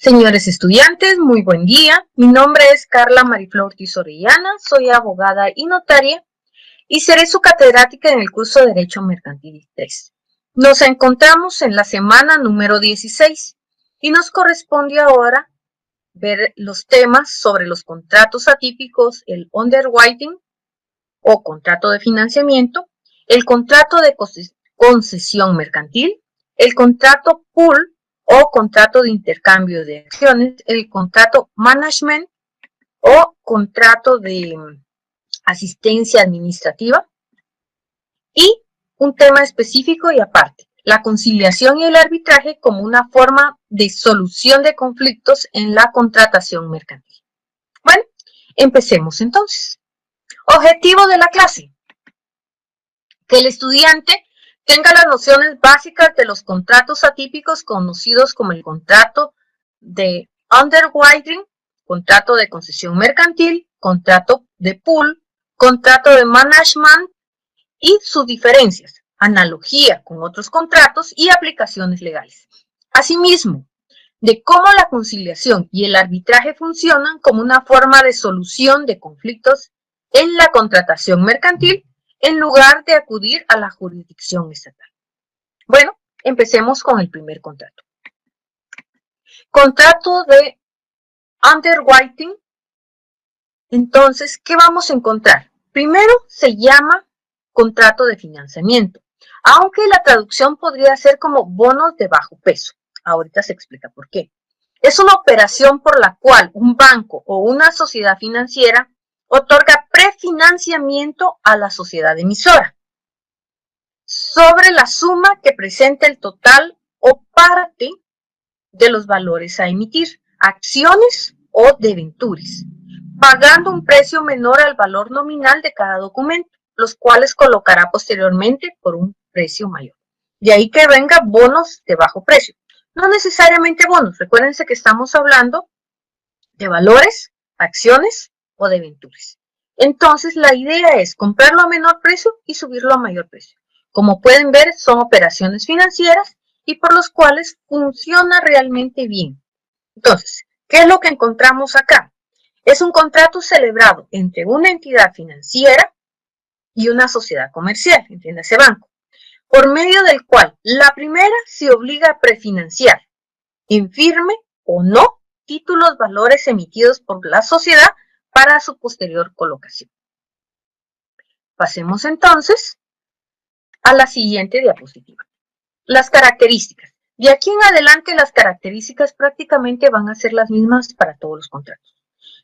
Señores estudiantes, muy buen día. Mi nombre es Carla Mariflor Ortiz Orellana, soy abogada y notaria y seré su catedrática en el curso de Derecho Mercantil 3. Nos encontramos en la semana número 16 y nos corresponde ahora ver los temas sobre los contratos atípicos, el underwriting o contrato de financiamiento, el contrato de concesión mercantil, el contrato pool o contrato de intercambio de acciones, el contrato management o contrato de asistencia administrativa y un tema específico y aparte, la conciliación y el arbitraje como una forma de solución de conflictos en la contratación mercantil. Bueno, empecemos entonces. Objetivo de la clase: que el estudiante tenga las nociones básicas de los contratos atípicos conocidos como el contrato de underwriting, contrato de concesión mercantil, contrato de pool, contrato de management y sus diferencias, analogía con otros contratos y aplicaciones legales. Asimismo, de cómo la conciliación y el arbitraje funcionan como una forma de solución de conflictos en la contratación mercantil en lugar de acudir a la jurisdicción estatal. Bueno, empecemos con el primer contrato. Contrato de underwriting. Entonces, ¿qué vamos a encontrar? Primero se llama contrato de financiamiento, aunque la traducción podría ser como bonos de bajo peso. Ahorita se explica por qué. Es una operación por la cual un banco o una sociedad financiera otorga prefinanciamiento a la sociedad emisora sobre la suma que presenta el total o parte de los valores a emitir, acciones o debentures, pagando un precio menor al valor nominal de cada documento, los cuales colocará posteriormente por un precio mayor. De ahí que venga bonos de bajo precio. No necesariamente bonos, recuérdense que estamos hablando de valores, acciones o debentures. Entonces la idea es comprarlo a menor precio y subirlo a mayor precio. Como pueden ver, son operaciones financieras y por los cuales funciona realmente bien. Entonces, ¿qué es lo que encontramos acá? Es un contrato celebrado entre una entidad financiera y una sociedad comercial, entiéndase banco, por medio del cual la primera se obliga a prefinanciar en firme o no títulos valores emitidos por la sociedad para su posterior colocación. Pasemos entonces a la siguiente diapositiva. Las características. De aquí en adelante las características prácticamente van a ser las mismas para todos los contratos.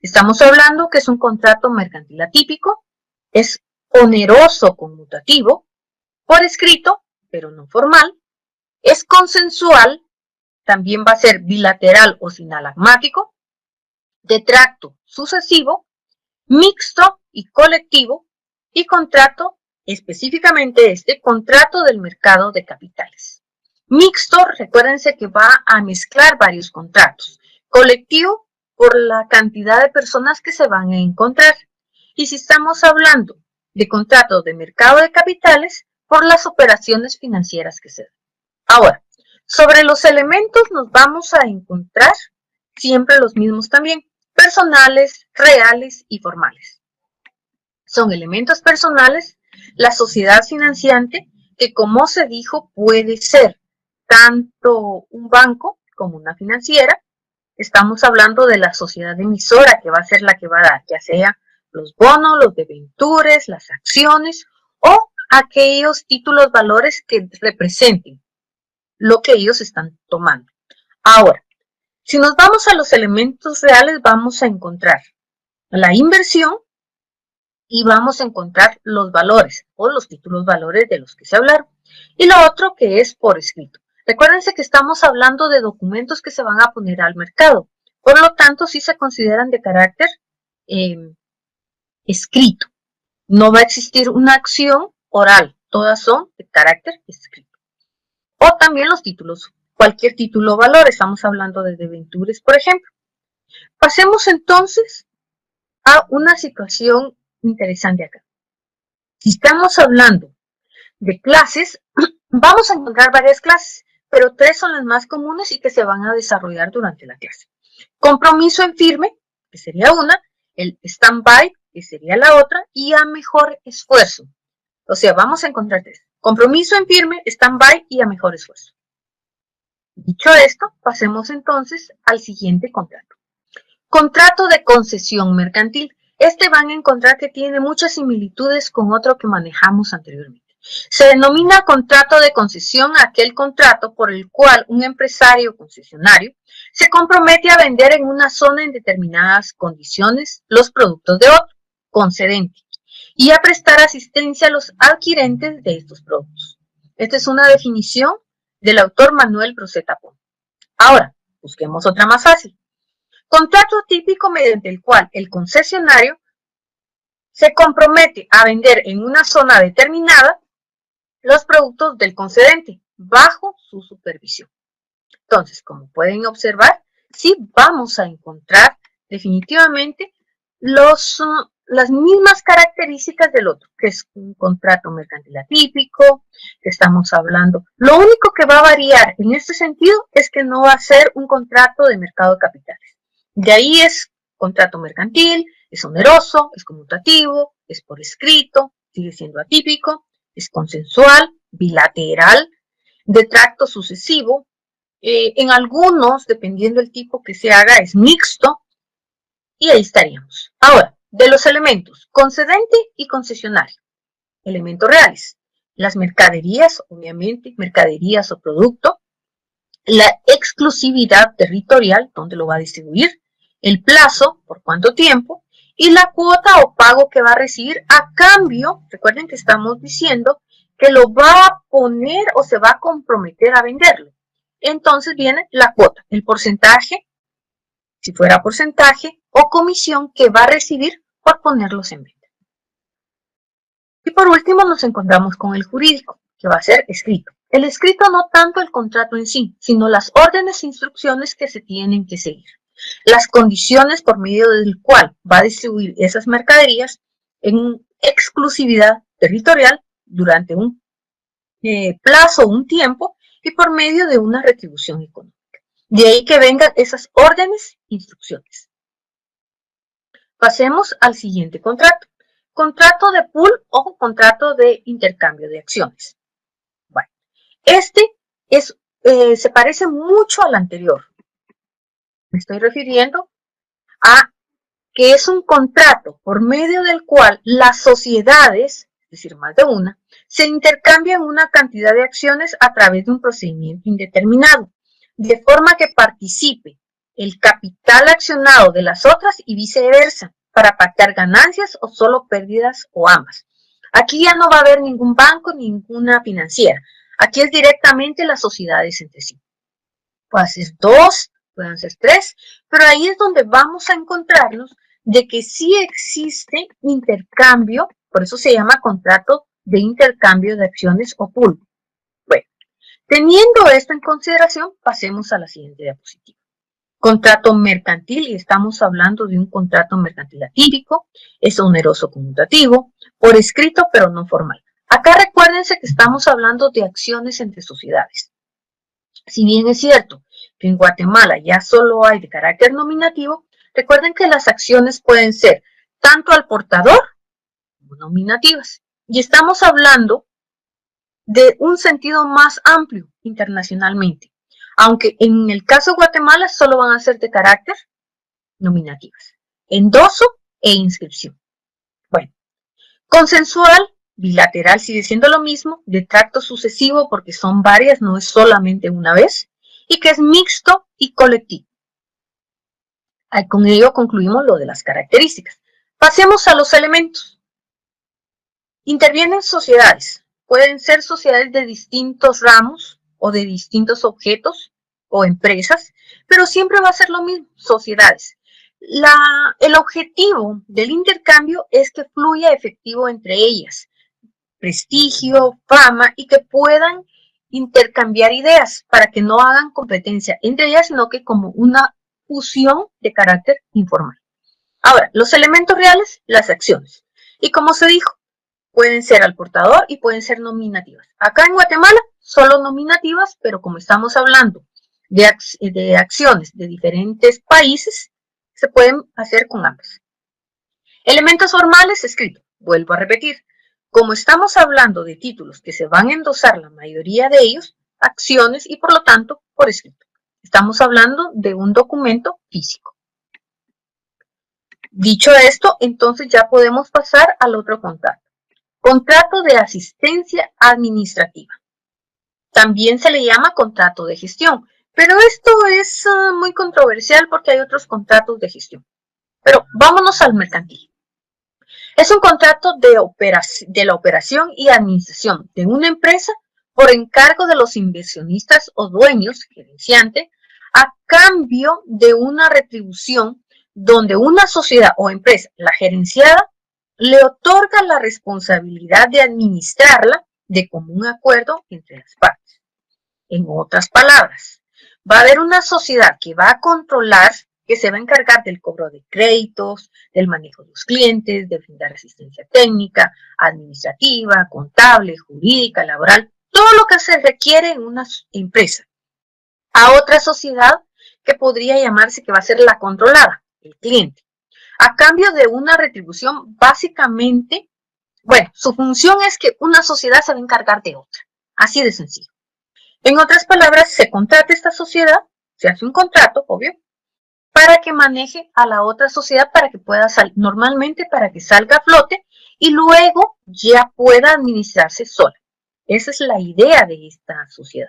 Estamos hablando que es un contrato mercantil atípico, es oneroso conmutativo, por escrito, pero no formal, es consensual, también va a ser bilateral o sinalagmático, de tracto sucesivo, mixto y colectivo, y contrato, específicamente contrato del mercado de capitales. Mixto, recuérdense que va a mezclar varios contratos. Colectivo, por la cantidad de personas que se van a encontrar. Y si estamos hablando de contratos de mercado de capitales, por las operaciones financieras que se dan. Ahora, sobre los elementos nos vamos a encontrar siempre los mismos también, personales, reales y formales. Son elementos personales, la sociedad financiante, que como se dijo puede ser tanto un banco como una financiera. Estamos hablando de la sociedad emisora, que va a ser la que va a dar, ya sea los bonos, los debentures, las acciones o aquellos títulos valores que representen lo que ellos están tomando. Ahora, si nos vamos a los elementos reales, vamos a encontrar la inversión y vamos a encontrar los valores o los títulos valores de los que se hablaron. Y lo otro que es por escrito. Recuérdense que estamos hablando de documentos que se van a poner al mercado. Por lo tanto, sí se consideran de carácter escrito. No va a existir una acción oral. Todas son de carácter escrito. O también los títulos. Cualquier título o valor. Estamos hablando de debentures, por ejemplo. Pasemos entonces a una situación interesante acá. Si estamos hablando de clases, vamos a encontrar varias clases. pero 3 son las más comunes y que se van a desarrollar durante la clase. Compromiso en firme, que sería una, el stand-by, que sería la otra, y a mejor esfuerzo. O sea, vamos a encontrar 3. Compromiso en firme, stand-by y a mejor esfuerzo. Dicho esto, pasemos entonces al siguiente contrato. Contrato de concesión mercantil. Este van a encontrar que tiene muchas similitudes con otro que manejamos anteriormente. Se denomina contrato de concesión aquel contrato por el cual un empresario concesionario se compromete a vender en una zona en determinadas condiciones los productos de otro concedente y a prestar asistencia a los adquirentes de estos productos. Esta es una definición del autor Manuel Broseta Pons. Ahora, busquemos otra más fácil. Contrato típico mediante el cual el concesionario se compromete a vender en una zona determinada los productos del concedente bajo su supervisión. Entonces, como pueden observar, sí vamos a encontrar definitivamente las mismas características del otro, que es un contrato mercantil atípico, que estamos hablando. Lo único que va a variar en este sentido es que no va a ser un contrato de mercado de capitales. De ahí es contrato mercantil, es oneroso, es conmutativo, es por escrito, sigue siendo atípico, es consensual, bilateral, de tracto sucesivo. En algunos, dependiendo del tipo que se haga, es mixto, y ahí estaríamos. Ahora, de los elementos, concedente y concesionario. Elementos reales. Las mercaderías, obviamente, mercaderías o producto. La exclusividad territorial, donde lo va a distribuir. El plazo, por cuánto tiempo. Y la cuota o pago que va a recibir a cambio, recuerden que estamos diciendo que lo va a poner o se va a comprometer a venderlo. Entonces viene la cuota, el porcentaje, si fuera porcentaje, o comisión que va a recibir por ponerlos en venta. Y por último nos encontramos con el jurídico, que va a ser escrito. El escrito no tanto el contrato en sí, sino las órdenes e instrucciones que se tienen que seguir. Las condiciones por medio del cual va a distribuir esas mercaderías en exclusividad territorial durante un plazo, un tiempo, y por medio de una retribución económica. De ahí que vengan esas órdenes e instrucciones. Pasemos al siguiente contrato. Contrato de pool o contrato de intercambio de acciones. Bueno, este se parece mucho al anterior. Me estoy refiriendo a que es un contrato por medio del cual las sociedades, es decir, más de una, se intercambian una cantidad de acciones a través de un procedimiento indeterminado, de forma que participe el capital accionado de las otras y viceversa, para pactar ganancias o solo pérdidas o ambas. Aquí ya no va a haber ningún banco, ninguna financiera. Aquí es directamente las sociedades entre sí. Pueden ser 2, pueden ser 3, pero ahí es donde vamos a encontrarnos de que sí existe intercambio, por eso se llama contrato de intercambio de acciones o pool. Bueno, teniendo esto en consideración, pasemos a la siguiente diapositiva. Contrato mercantil, y estamos hablando de un contrato mercantil atípico, es oneroso conmutativo, por escrito pero no formal. Acá recuérdense que estamos hablando de acciones entre sociedades. Si bien es cierto que en Guatemala ya solo hay de carácter nominativo, recuerden que las acciones pueden ser tanto al portador como nominativas. Y estamos hablando de un sentido más amplio internacionalmente. Aunque en el caso de Guatemala solo van a ser de carácter nominativas. Endoso e inscripción. Bueno, consensual, bilateral sigue siendo lo mismo, de tracto sucesivo porque son varias, no es solamente una vez, y que es mixto y colectivo. Con ello concluimos lo de las características. Pasemos a los elementos. Intervienen sociedades. Pueden ser sociedades de distintos ramos o de distintos objetos o empresas, pero siempre va a ser lo mismo, sociedades. El objetivo del intercambio es que fluya efectivo entre ellas, prestigio, fama y que puedan intercambiar ideas para que no hagan competencia entre ellas, sino que como una fusión de carácter informal. Ahora, los elementos reales, las acciones. Y como se dijo, pueden ser al portador y pueden ser nominativas. Acá en Guatemala solo nominativas, pero como estamos hablando de acciones de diferentes países, se pueden hacer con ambas. Elementos formales escritos. Vuelvo a repetir. Como estamos hablando de títulos que se van a endosar la mayoría de ellos, acciones y por lo tanto por escrito. Estamos hablando de un documento físico. Dicho esto, entonces ya podemos pasar al otro contrato. Contrato de asistencia administrativa. También se le llama contrato de gestión, pero esto es muy controversial porque hay otros contratos de gestión. Pero vámonos al mercantil. Es un contrato de la operación y administración de una empresa por encargo de los inversionistas o dueños, gerenciante, a cambio de una retribución donde una sociedad o empresa, la gerenciada, le otorga la responsabilidad de administrarla de común acuerdo entre las partes. En otras palabras, va a haber una sociedad que va a controlar, que se va a encargar del cobro de créditos, del manejo de los clientes, de brindar asistencia técnica, administrativa, contable, jurídica, laboral, todo lo que se requiere en una empresa. A otra sociedad que podría llamarse que va a ser la controlada, el cliente, a cambio de una retribución básicamente, bueno, su función es que una sociedad se va a encargar de otra, así de sencillo. En otras palabras, se contrata esta sociedad, se hace un contrato, obvio, para que maneje a la otra sociedad para que pueda salir, normalmente para que salga a flote y luego ya pueda administrarse sola. Esa es la idea de esta sociedad,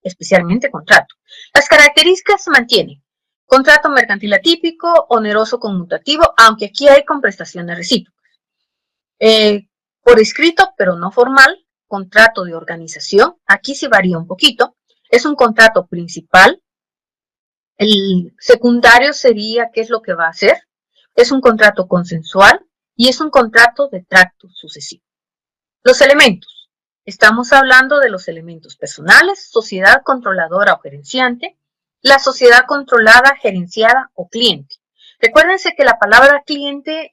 especialmente contrato. Las características se mantienen. Contrato mercantil atípico, oneroso conmutativo, aunque aquí hay con prestaciones recíprocas. Por escrito, pero no formal, contrato de organización, aquí sí varía un poquito. Es un contrato principal. El secundario sería qué es lo que va a hacer. Es un contrato consensual y es un contrato de tracto sucesivo. Los elementos. Estamos hablando de los elementos personales, sociedad controladora o gerenciante, la sociedad controlada, gerenciada o cliente. Recuérdense que la palabra cliente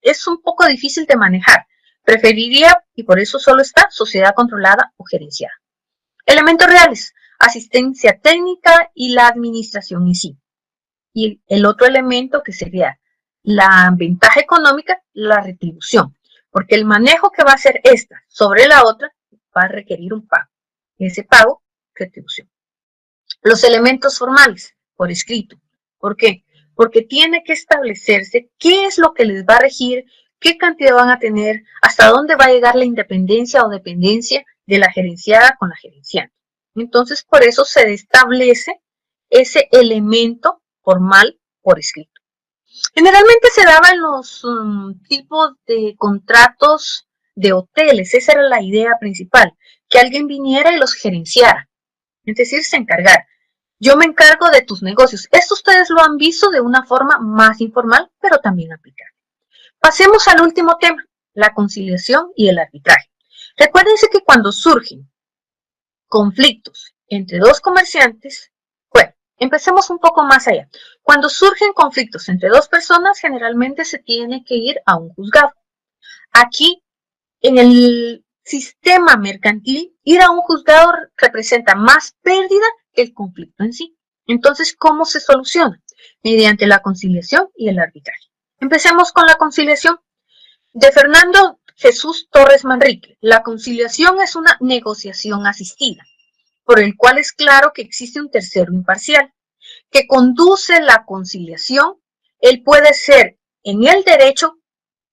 es un poco difícil de manejar. Preferiría, y por eso solo está, sociedad controlada o gerenciada. Elementos reales, asistencia técnica y la administración en sí. Y el otro elemento que sería la ventaja económica, la retribución, porque el manejo que va a hacer esta sobre la otra va a requerir un pago. Ese pago, retribución. Los elementos formales, por escrito. ¿Por qué? Porque tiene que establecerse qué es lo que les va a regir, qué cantidad van a tener, hasta dónde va a llegar la independencia o dependencia de la gerenciada con la gerenciante. Entonces, por eso se establece ese elemento formal por escrito. Generalmente se daba en los tipos de contratos de hoteles. Esa era la idea principal, que alguien viniera y los gerenciara, es decir, se encargara. Yo me encargo de tus negocios. Esto ustedes lo han visto de una forma más informal, pero también aplicable. Pasemos al último tema, la conciliación y el arbitraje. Recuérdense que cuando surgen conflictos entre dos comerciantes, bueno, empecemos un poco más allá. Cuando surgen conflictos entre dos personas, generalmente se tiene que ir a un juzgado. Aquí, en el sistema mercantil, ir a un juzgado representa más pérdida que el conflicto en sí. Entonces, ¿cómo se soluciona? Mediante la conciliación y el arbitraje. Empecemos con la conciliación. De Fernando Jesús Torres Manrique, la conciliación es una negociación asistida, por el cual es claro que existe un tercero imparcial, que conduce la conciliación. Él puede ser en el derecho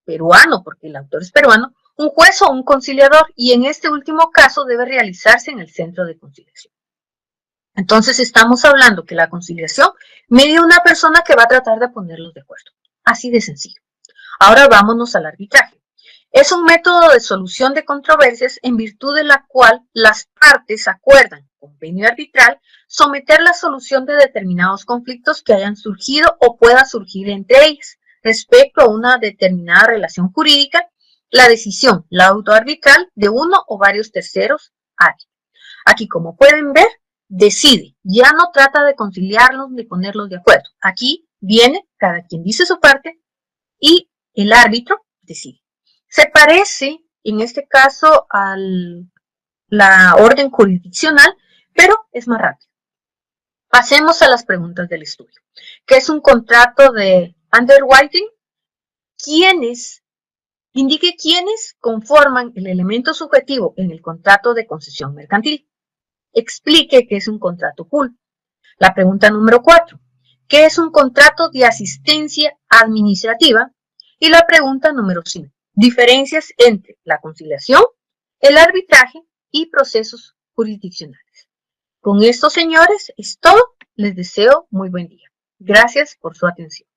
peruano, porque el autor es peruano, un juez o un conciliador, y en este último caso debe realizarse en el centro de conciliación. Entonces estamos hablando que la conciliación media una persona que va a tratar de ponerlos de acuerdo. Así de sencillo. Ahora vámonos al arbitraje. Es un método de solución de controversias en virtud de la cual las partes acuerdan, convenio arbitral, someter la solución de determinados conflictos que hayan surgido o pueda surgir entre ellas respecto a una determinada relación jurídica, la decisión, la autoarbitral de uno o varios terceros. Aquí, como pueden ver, decide, ya no trata de conciliarlos ni ponerlos de acuerdo. Aquí viene, cada quien dice su parte y el árbitro decide. Se parece, en este caso, al la orden jurisdiccional, pero es más rápido. Pasemos a las preguntas del estudio. ¿Qué es un contrato de underwriting? Indique quiénes conforman el elemento subjetivo en el contrato de concesión mercantil. Explique qué es un contrato pool. La pregunta número 4. ¿Qué es un contrato de asistencia administrativa? Y la pregunta número 5. Diferencias entre la conciliación, el arbitraje y procesos jurisdiccionales. Con esto, señores, es todo. Les deseo muy buen día. Gracias por su atención.